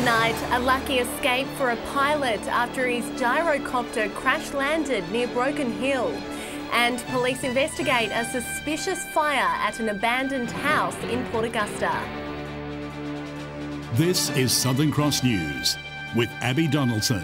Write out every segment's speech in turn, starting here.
Tonight, a lucky escape for a pilot after his gyrocopter crash-landed near Broken Hill. And police investigate a suspicious fire at an abandoned house in Port Augusta. This is Southern Cross News with Abby Donaldson.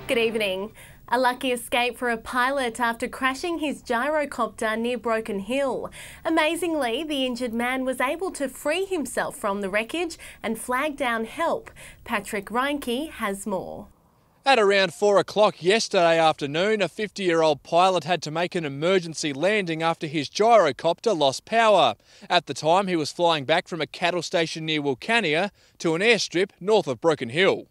Good evening. A lucky escape for a pilot after crashing his gyrocopter near Broken Hill. Amazingly, the injured man was able to free himself from the wreckage and flag down help. Patrick Reinke has more. At around 4 o'clock yesterday afternoon, a 50-year-old pilot had to make an emergency landing after his gyrocopter lost power. At the time, he was flying back from a cattle station near Wilcannia to an airstrip north of Broken Hill.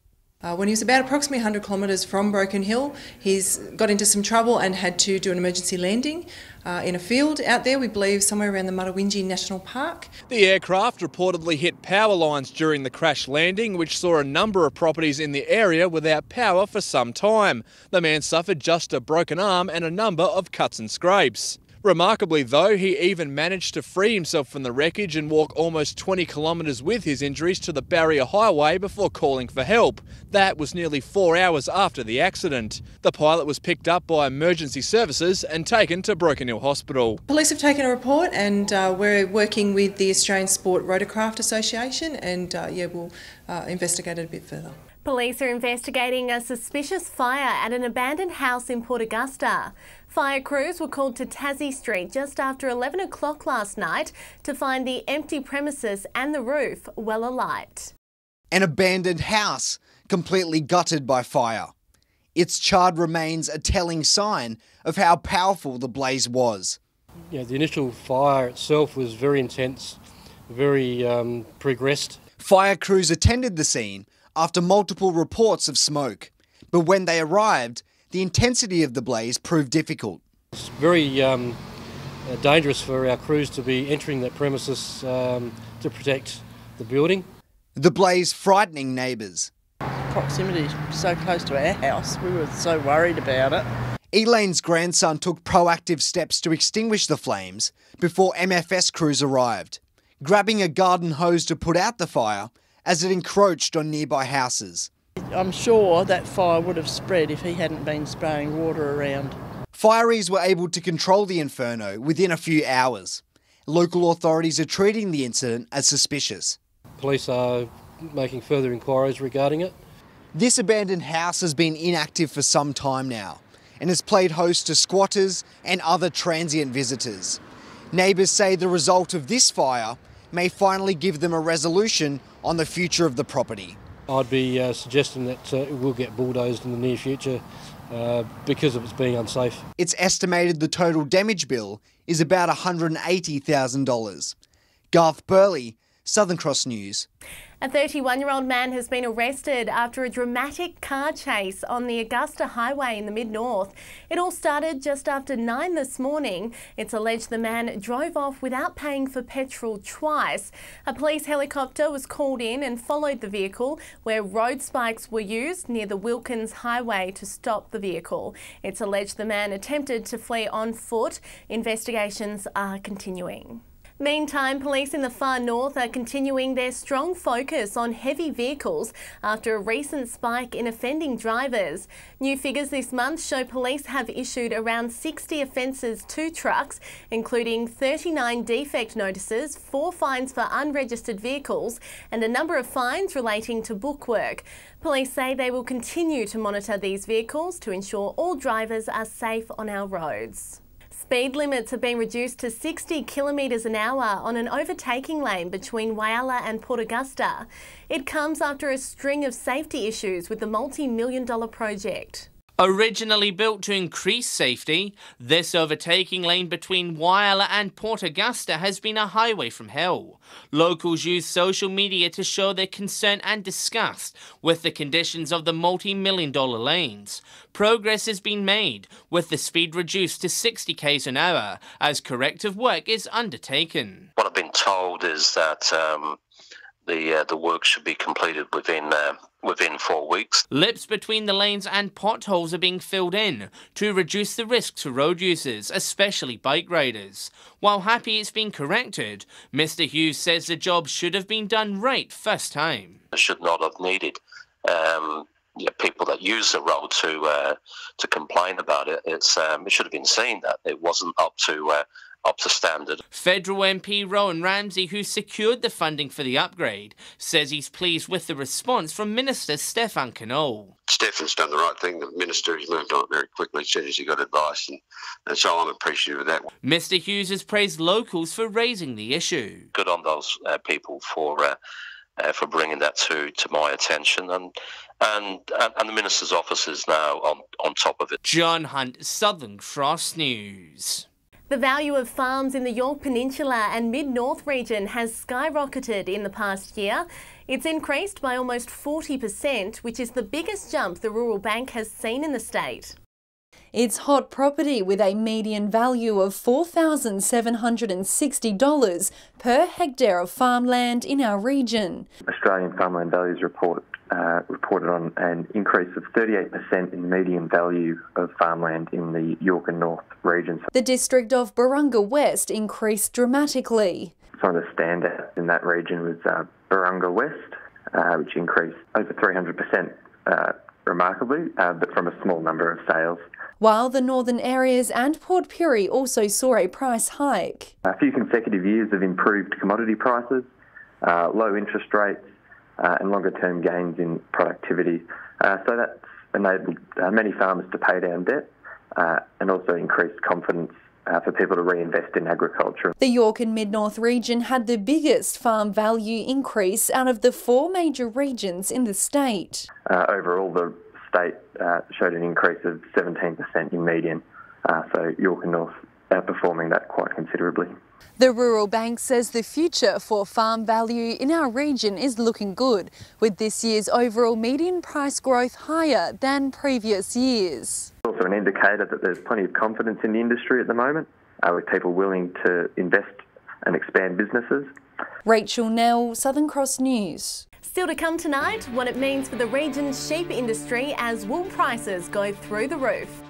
When he was about approximately 100 kilometres from Broken Hill, he's got into some trouble and had to do an emergency landing in a field out there, we believe somewhere around the Mutawinji National Park. The aircraft reportedly hit power lines during the crash landing, which saw a number of properties in the area without power for some time. The man suffered just a broken arm and a number of cuts and scrapes. Remarkably though, he even managed to free himself from the wreckage and walk almost 20 kilometres with his injuries to the Barrier Highway before calling for help. That was nearly 4 hours after the accident. The pilot was picked up by emergency services and taken to Broken Hill Hospital. Police have taken a report and we're working with the Australian Sport Rotorcraft Association and we'll investigate it a bit further. Police are investigating a suspicious fire at an abandoned house in Port Augusta. Fire crews were called to Tassie Street just after 11 o'clock last night to find the empty premises and the roof well alight. An abandoned house, completely gutted by fire. Its charred remains a telling sign of how powerful the blaze was. Yeah, the initial fire itself was very intense, very progressed. Fire crews attended the scene after multiple reports of smoke. But when they arrived, the intensity of the blaze proved difficult. It's very dangerous for our crews to be entering that premises to protect the building. The blaze frightening neighbours. Proximity so close to our house, we were so worried about it. Elaine's grandson took proactive steps to extinguish the flames before MFS crews arrived, grabbing a garden hose to put out the fire as it encroached on nearby houses. I'm sure that fire would have spread if he hadn't been spraying water around. Fireys were able to control the inferno within a few hours. Local authorities are treating the incident as suspicious. Police are making further inquiries regarding it. This abandoned house has been inactive for some time now and has played host to squatters and other transient visitors. Neighbours say the result of this fire may finally give them a resolution on the future of the property. I'd be suggesting that it will get bulldozed in the near future because of its being unsafe. It's estimated the total damage bill is about $180,000. Garth Burley, Southern Cross News. A 31-year-old man has been arrested after a dramatic car chase on the Augusta Highway in the mid-north. It all started just after 9 this morning. It's alleged the man drove off without paying for petrol twice. A police helicopter was called in and followed the vehicle, where road spikes were used near the Wilkins Highway to stop the vehicle. It's alleged the man attempted to flee on foot. Investigations are continuing. Meantime, police in the far north are continuing their strong focus on heavy vehicles after a recent spike in offending drivers. New figures this month show police have issued around 60 offences to trucks, including 39 defect notices, 4 fines for unregistered vehicles and a number of fines relating to bookwork. Police say they will continue to monitor these vehicles to ensure all drivers are safe on our roads. Speed limits have been reduced to 60 kilometres an hour on an overtaking lane between Whyalla and Port Augusta. It comes after a string of safety issues with the multi-million-dollar project. Originally built to increase safety, this overtaking lane between Whyalla and Port Augusta has been a highway from hell. Locals use social media to show their concern and disgust with the conditions of the multi-million-dollar lanes. Progress has been made, with the speed reduced to 60 km an hour as corrective work is undertaken. What I've been told is that the work should be completed within 4 weeks. Lips between the lanes and potholes are being filled in to reduce the risk to road users, especially bike riders. While happy it's been corrected, Mr Hughes says the job should have been done right first time. It should not have needed people that use the road to complain about it. It should have been seen that it wasn't up to standard. Federal MP Rowan Ramsey, who secured the funding for the upgrade, says he's pleased with the response from Minister Stefan Knoll. Stefan's done the right thing. The Minister has moved on very quickly as soon as he got advice, and so I'm appreciative of that. Mr Hughes has praised locals for raising the issue. Good on those people for bringing that to my attention, and the Minister's office is now on top of it. John Hunt, Southern Cross News. The value of farms in the Yorke Peninsula and Mid-North region has skyrocketed in the past year. It's increased by almost 40%, which is the biggest jump the Rural Bank has seen in the state. It's hot property with a median value of $4,760 per hectare of farmland in our region. Australian Farmland Values Report reported on an increase of 38% in median value of farmland in the Yorke and North regions. The district of Barunga West increased dramatically. Some of the standouts in that region was Barunga West, which increased over 300% remarkably, but from a small number of sales. While the northern areas and Port Pirie also saw a price hike. A few consecutive years of improved commodity prices, low interest rates, and longer-term gains in productivity. So that's enabled many farmers to pay down debt and also increased confidence for people to reinvest in agriculture. The Yorke and Mid-North region had the biggest farm value increase out of the 4 major regions in the state. Overall, the state showed an increase of 17% in median, so Yorke and North outperforming that quite considerably. The Rural Bank says the future for farm value in our region is looking good, with this year's overall median price growth higher than previous years. It's also an indicator that there's plenty of confidence in the industry at the moment, with people willing to invest and expand businesses. Rachel Nell, Southern Cross News. Still to come tonight, what it means for the region's sheep industry as wool prices go through the roof.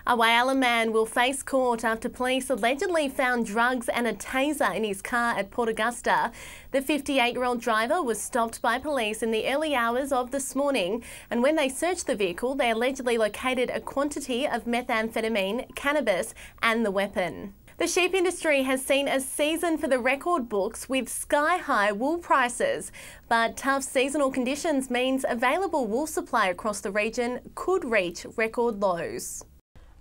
A Whyalla man will face court after police allegedly found drugs and a taser in his car at Port Augusta. The 58-year-old driver was stopped by police in the early hours of this morning, and when they searched the vehicle, they allegedly located a quantity of methamphetamine, cannabis and the weapon. The sheep industry has seen a season for the record books with sky-high wool prices, but tough seasonal conditions means available wool supply across the region could reach record lows.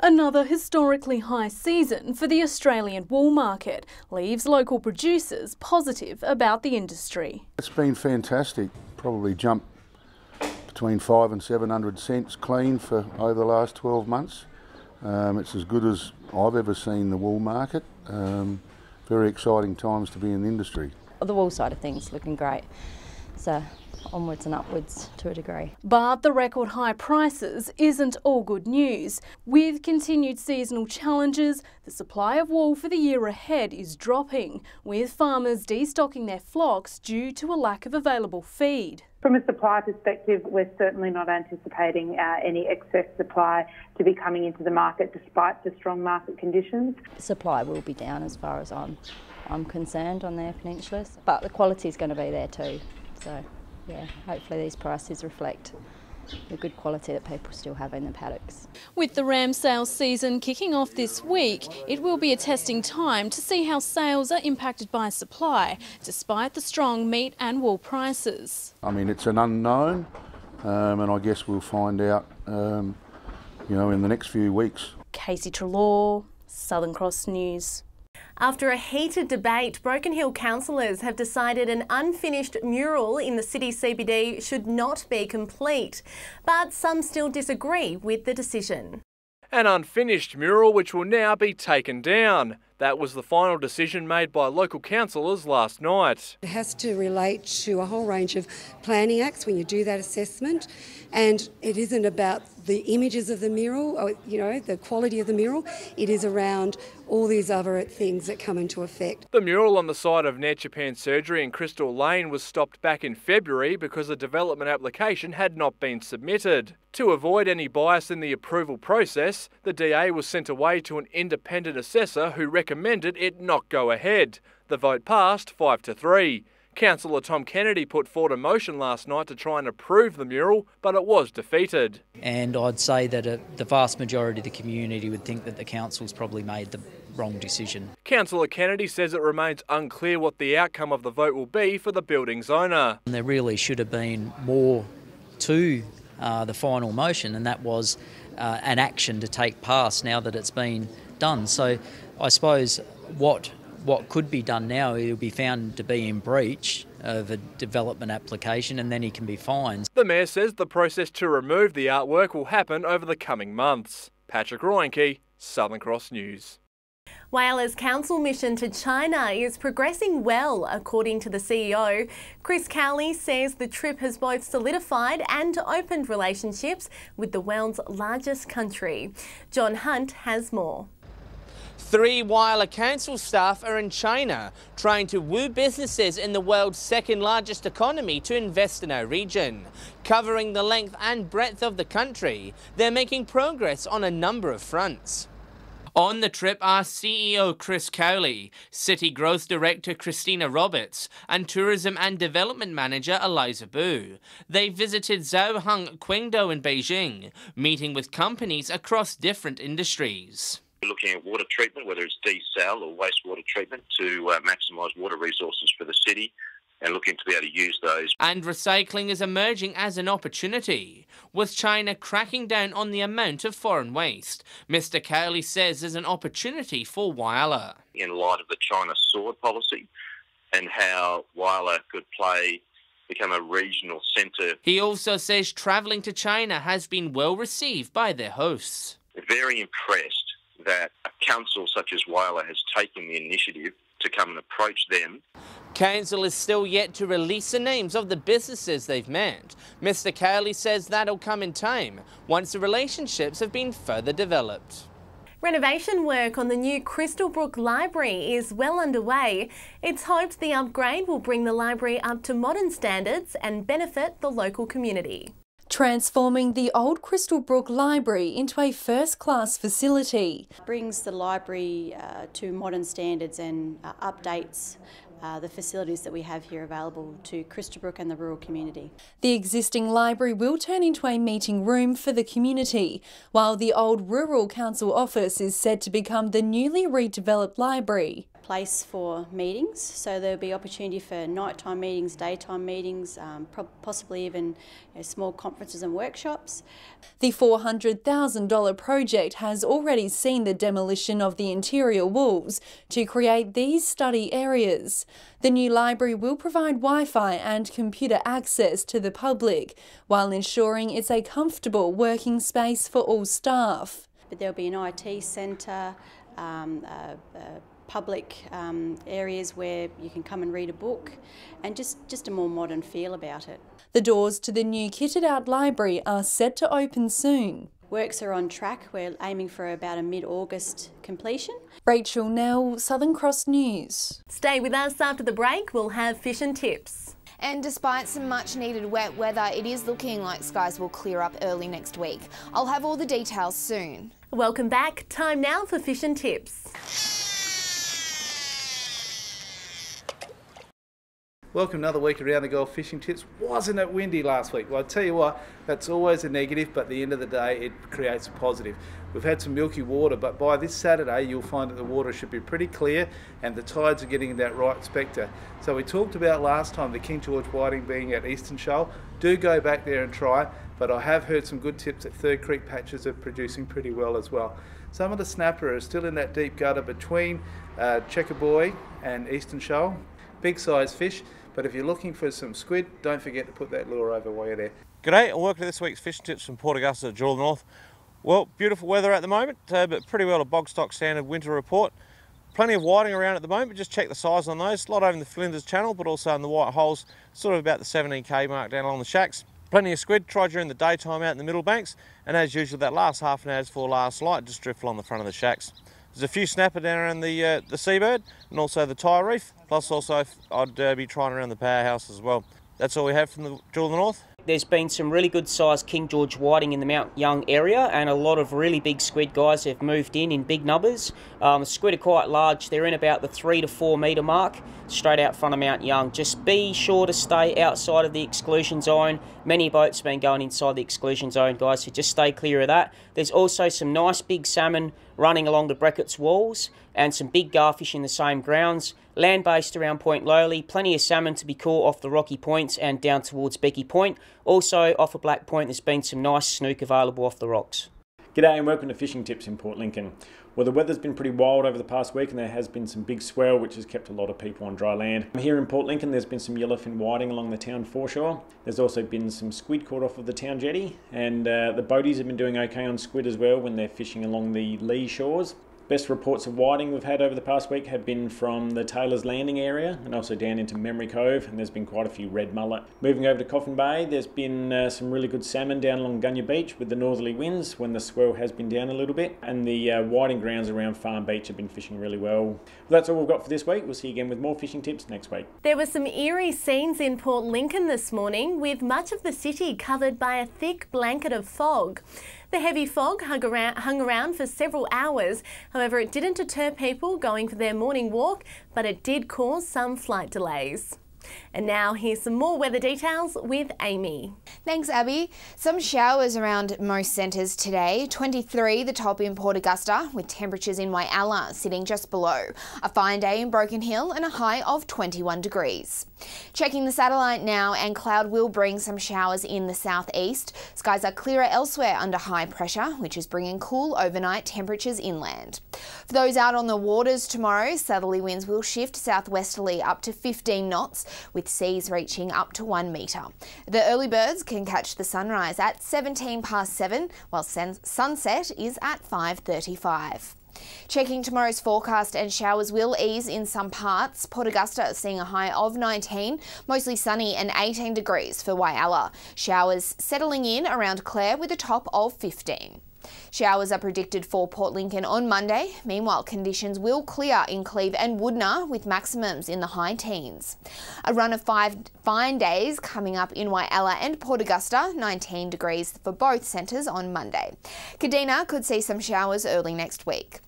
Another historically high season for the Australian wool market leaves local producers positive about the industry. It's been fantastic, probably jumped between 500 and 700 cents clean for over the last 12 months. It's as good as I've ever seen the wool market. Very exciting times to be in the industry. The wool side of things looking great. So onwards and upwards to a degree. But the record high prices isn't all good news. With continued seasonal challenges, the supply of wool for the year ahead is dropping, with farmers destocking their flocks due to a lack of available feed. From a supply perspective, we're certainly not anticipating any excess supply to be coming into the market despite the strong market conditions. Supply will be down as far as I'm concerned on their peninsulas, but the quality is going to be there too. So yeah, hopefully these prices reflect the good quality that people still have in their paddocks. With the ram sales season kicking off this week, it will be a testing time to see how sales are impacted by supply, despite the strong meat and wool prices. I mean, it's an unknown, and I guess we'll find out, in the next few weeks. Casey Treloar, Southern Cross News. After a heated debate, Broken Hill councillors have decided an unfinished mural in the city CBD should not be complete, but some still disagree with the decision. An unfinished mural which will now be taken down. That was the final decision made by local councillors last night. It has to relate to a whole range of planning acts when you do that assessment, and it isn't about the images of the mural, or, you know, the quality of the mural. It is around all these other things that come into effect. The mural on the side of Net Japan Surgery in Crystal Lane was stopped back in February because a development application had not been submitted. To avoid any bias in the approval process, the DA was sent away to an independent assessor who recommended it not go ahead. The vote passed 5-3. Councillor Tom Kennedy put forward a motion last night to try and approve the mural, but it was defeated. And I'd say that the vast majority of the community would think that the council's probably made the wrong decision. Councillor Kennedy says it remains unclear what the outcome of the vote will be for the building's owner. And there really should have been more to the final motion, and that was an action to take past now that it's been done. So I suppose what could be done now, he'll be found to be in breach of a development application and then he can be fined. The Mayor says the process to remove the artwork will happen over the coming months. Patrick Reinke, Southern Cross News. Whyala's council mission to China is progressing well, according to the CEO. Chris Cowley says the trip has both solidified and opened relationships with the world's largest country. John Hunt has more. 3 Whyalla council staff are in China trying to woo businesses in the world's second largest economy to invest in our region. Covering the length and breadth of the country, they're making progress on a number of fronts. On the trip are CEO Chris Cowley, City Growth Director Christina Roberts and Tourism and Development Manager Eliza Bu. They visited Zhaoheng Qingdao in Beijing, meeting with companies across different industries. We're looking at water treatment, whether it's desal or wastewater treatment, to maximise water resources for the city and looking to be able to use those. And recycling is emerging as an opportunity, with China cracking down on the amount of foreign waste. Mr. Cowley says there's an opportunity for Whyalla. In light of the China sword policy and how Whyalla could become a regional centre. He also says travelling to China has been well received by their hosts. Very impressed that a council such as Whyalla has taken the initiative to come and approach them. Council is still yet to release the names of the businesses they've met. Mr. Cowley says that'll come in time, once the relationships have been further developed. Renovation work on the new Crystalbrook Library is well underway. It's hoped the upgrade will bring the library up to modern standards and benefit the local community. Transforming the old Crystalbrook Library into a first-class facility. Brings the library to modern standards and updates the facilities that we have here available to Crystalbrook and the rural community. The existing library will turn into a meeting room for the community, while the old Rural Council office is said to become the newly redeveloped library. Place for meetings, so there'll be opportunity for nighttime meetings, daytime meetings, possibly even small conferences and workshops. The $400,000 project has already seen the demolition of the interior walls to create these study areas. The new library will provide Wi-Fi and computer access to the public, while ensuring it's a comfortable working space for all staff. But there'll be an IT centre, public areas where you can come and read a book, and just a more modern feel about it. The doors to the new kitted out library are set to open soon. Works are on track. We're aiming for about a mid-August completion. Rachel Nell, Southern Cross News. Stay with us after the break. We'll have fish and tips. And despite some much needed wet weather, it is looking like skies will clear up early next week. I'll have all the details soon. Welcome back. Time now for fish and tips. Welcome another week around the Gulf Fishing Tips. Wasn't it windy last week? Well, I tell you what, that's always a negative, but at the end of the day, it creates a positive. We've had some milky water, but by this Saturday, you'll find that the water should be pretty clear and the tides are getting in that right spectre. So we talked about last time the King George whiting being at Eastern Shoal. Do go back there and try, but I have heard some good tips that Third Creek patches are producing pretty well as well. Some of the snapper are still in that deep gutter between Checker Buoy and Eastern Shoal. Big size fish. But if you're looking for some squid, don't forget to put that lure over while you're there. G'day and welcome to this week's Fishing Tips from Port Augusta at Jewel North. Well, beautiful weather at the moment, but pretty well a bog stock standard winter report. Plenty of whiting around at the moment, just check the size on those. A lot over in the Flinders Channel, but also in the white holes, sort of about the 17k mark down along the shacks. Plenty of squid, try during the daytime out in the middle banks, and as usual that last half an hour before last light, just drift along the front of the shacks. There's a few snapper down around the seabird and also the Tyre Reef, plus also I'd be trying around the powerhouse as well. That's all we have from the Jewel of the North. There's been some really good sized King George whiting in the Mount Young area, and a lot of really big squid guys have moved in big numbers. Squid are quite large, they're in about the 3 to 4 metre mark, straight out front of Mount Young. Just be sure to stay outside of the exclusion zone. Many boats have been going inside the exclusion zone, guys, so just stay clear of that. There's also some nice big salmon running along the Breckett's walls and some big garfish in the same grounds. Land-based around Point Lowly, plenty of salmon to be caught off the rocky points and down towards Becky Point. Also off of Black Point there's been some nice snook available off the rocks. G'day and welcome to Fishing Tips in Port Lincoln. Well, the weather's been pretty wild over the past week and there has been some big swell which has kept a lot of people on dry land. Here in Port Lincoln there's been some yellowfin whiting along the town foreshore. There's also been some squid caught off of the town jetty, and the boaties have been doing okay on squid as well when they're fishing along the lee shores. Best reports of whiting we've had over the past week have been from the Taylor's Landing area and also down into Memory Cove, and there's been quite a few red mullet. Moving over to Coffin Bay, there's been some really good salmon down along Gunya Beach with the northerly winds when the swell has been down a little bit, and the whiting grounds around Farm Beach have been fishing really well. That's all we've got for this week. We'll see you again with more fishing tips next week. There were some eerie scenes in Port Lincoln this morning, with much of the city covered by a thick blanket of fog. The heavy fog hung around for several hours. However, it didn't deter people going for their morning walk, but it did cause some flight delays. And now here's some more weather details with Amy. Thanks, Abby. Some showers around most centres today. 23 the top in Port Augusta, with temperatures in Whyalla sitting just below. A fine day in Broken Hill and a high of 21 degrees. Checking the satellite now, and cloud will bring some showers in the southeast. Skies are clearer elsewhere under high pressure, which is bringing cool overnight temperatures inland. For those out on the waters tomorrow, southerly winds will shift southwesterly up to 15 knots, with seas reaching up to 1 metre. The early birds can catch the sunrise at 17 past 7, while sunset is at 5:35. Checking tomorrow's forecast, and showers will ease in some parts. Port Augusta seeing a high of 19, mostly sunny, and 18 degrees for Whyalla. Showers settling in around Clare with a top of 15. Showers are predicted for Port Lincoln on Monday. Meanwhile, conditions will clear in Cleve and Woodner with maximums in the high teens. A run of 5 fine days coming up in Whyalla and Port Augusta, 19 degrees for both centres on Monday. Kadina could see some showers early next week.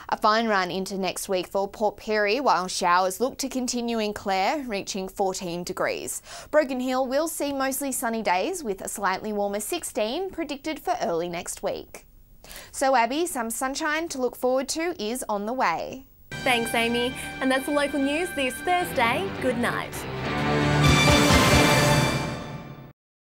A fine run into next week for Port Pirie, while showers look to continue in Clare, reaching 14 degrees. Broken Hill will see mostly sunny days with a slightly warmer 16 predicted for early next week. So Abby, some sunshine to look forward to is on the way. Thanks, Amy. And that's the local news this Thursday. Good night.